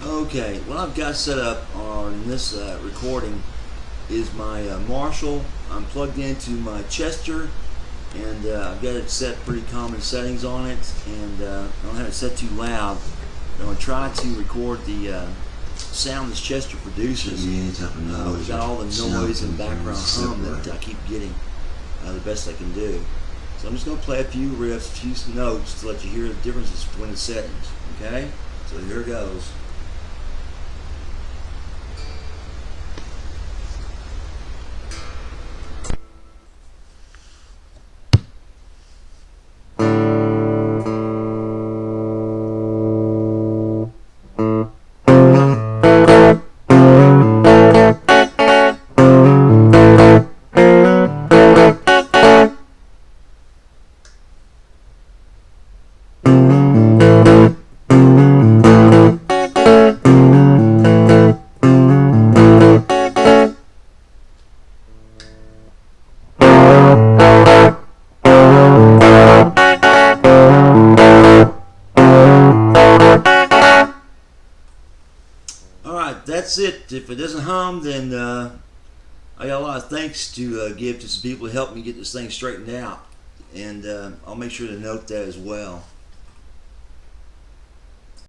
Okay, what I've got set up on this recording is my Marshall. I'm plugged into my Chester, and I've got it set pretty common settings on it, and I don't have it set too loud. I'm going to try to record the sound this Chester produces without all the noise and background hum that I keep getting, the best I can do. So I'm just going to play a few riffs, a few notes to let you hear the differences between the settings. Okay? So here it goes. Alright, that's it. If it doesn't hum, then I got a lot of thanks to give to some people who helped me get this thing straightened out. And I'll make sure to note that as well.